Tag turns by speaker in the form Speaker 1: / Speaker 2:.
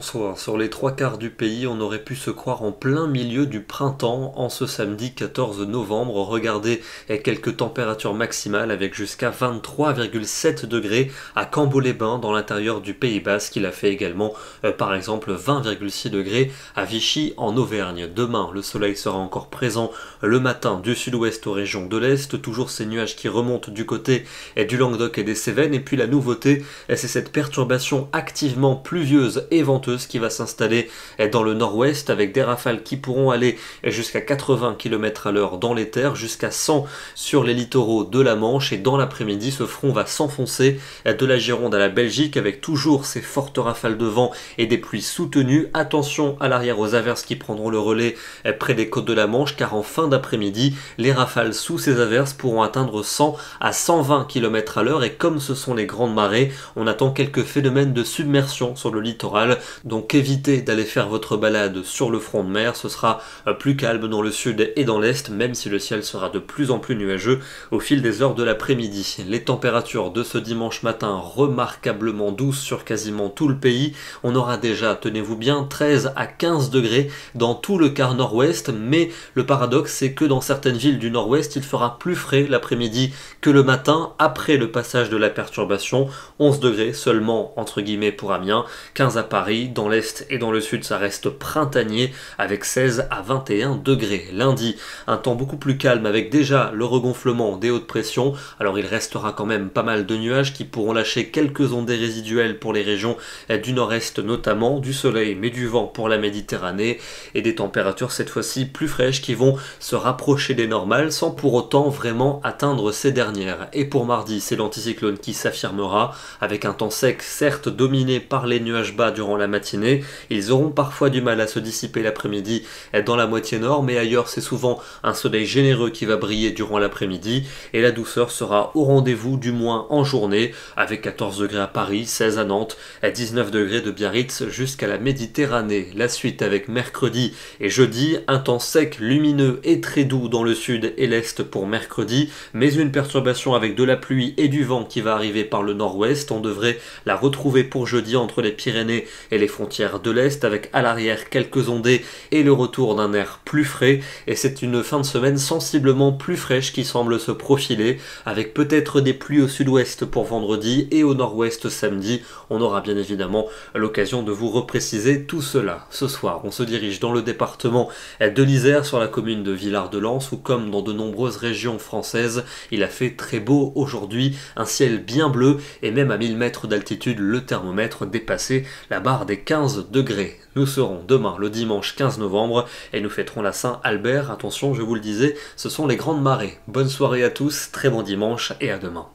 Speaker 1: bonsoir. Sur les trois quarts du pays, on aurait pu se croire en plein milieu du printemps en ce samedi 14 novembre. Regardez quelques températures maximales avec jusqu'à 23,7 degrés à Cambo-les-Bains dans l'intérieur du Pays Basque. Il a fait également par exemple 20,6 degrés à Vichy en Auvergne. Demain, le soleil sera encore présent le matin du sud-ouest aux régions de l'Est. Toujours ces nuages qui remontent du côté du Languedoc et des Cévennes. Et puis la nouveauté, c'est cette perturbation activement pluvieuse et venteuse qui va s'installer dans le nord-ouest avec des rafales qui pourront aller jusqu'à 80 km à l'heure dans les terres, jusqu'à 100 sur les littoraux de la Manche. Et dans l'après-midi, ce front va s'enfoncer de la Gironde à la Belgique avec toujours ces fortes rafales de vent et des pluies soutenues. Attention à l'arrière aux averses qui prendront le relais près des côtes de la Manche, car en fin d'après-midi, les rafales sous ces averses pourront atteindre 100 à 120 km à l'heure. Et comme ce sont les grandes marées, on attend quelques phénomènes de submersion sur le littoral, donc évitez d'aller faire votre balade sur le front de mer. Ce sera plus calme dans le sud et dans l'est, même si le ciel sera de plus en plus nuageux au fil des heures de l'après-midi. Les températures de ce dimanche matin remarquablement douces sur quasiment tout le pays. On aura déjà, tenez-vous bien, 13 à 15 degrés dans tout le quart nord-ouest, mais le paradoxe c'est que dans certaines villes du nord-ouest, il fera plus frais l'après-midi que le matin après le passage de la perturbation. 11 degrés seulement entre guillemets pour Amiens, 15 à Paris, dans l'est et dans le sud ça reste printanier avec 16 à 21 degrés. Lundi, un temps beaucoup plus calme avec déjà le regonflement des hautes pressions. Alors il restera quand même pas mal de nuages qui pourront lâcher quelques ondées résiduelles pour les régions du nord-est notamment, du soleil mais du vent pour la Méditerranée et des températures cette fois-ci plus fraîches qui vont se rapprocher des normales sans pour autant vraiment atteindre ces dernières. Et pour mardi, c'est l'anticyclone qui s'affirmera avec un temps sec certes dominé par les nuages bas durant la matinée. Ils auront parfois du mal à se dissiper l'après-midi dans la moitié nord, mais ailleurs c'est souvent un soleil généreux qui va briller durant l'après-midi et la douceur sera au rendez-vous du moins en journée avec 14 degrés à Paris, 16 à Nantes, 19 degrés de Biarritz jusqu'à la Méditerranée. La suite avec mercredi et jeudi, un temps sec, lumineux et très doux dans le sud et l'est pour mercredi, mais une perturbation avec de la pluie et du vent qui va arriver par le nord-ouest. On devrait la retrouver pour jeudi entre les Pyrénées et les frontières de l'Est avec à l'arrière quelques ondées et le retour d'un air plus frais. Et c'est une fin de semaine sensiblement plus fraîche qui semble se profiler avec peut-être des pluies au sud-ouest pour vendredi et au nord-ouest samedi. On aura bien évidemment l'occasion de vous repréciser tout cela. Ce soir, on se dirige dans le département de l'Isère sur la commune de Villard-de-Lans où comme dans de nombreuses régions françaises, il a fait très beau aujourd'hui, un ciel bien bleu et même à 1000 mètres d'altitude, le thermomètre dépassait la barre des 15 degrés. Nous serons demain le dimanche 15 novembre et nous fêterons la Saint-Albert. Attention, je vous le disais, ce sont les grandes marées. Bonne soirée à tous, très bon dimanche et à demain.